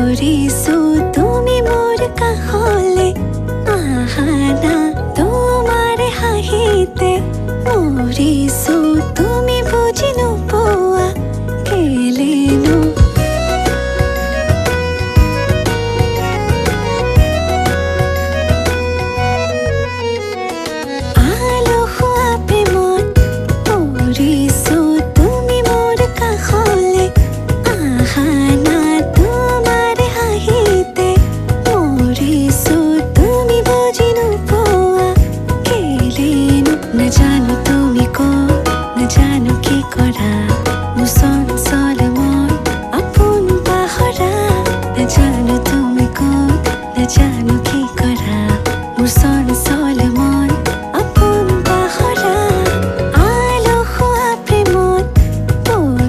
কৰিছো তুমি মোৰ কাষলে আহা না তোমাৰ হাঁহিতে মৰিছো তুমি বুজি নোপোৱা কেলেনো আলসুৱা প্ৰেমত পৰিছো তুমি মোৰ কাষলে আহা না তোমাৰ হাঁহিতে মৰিছো তুমি বুজি নোপোৱা কেলেনো নাজানো তুমি ক'ত নাজানো কি কৰা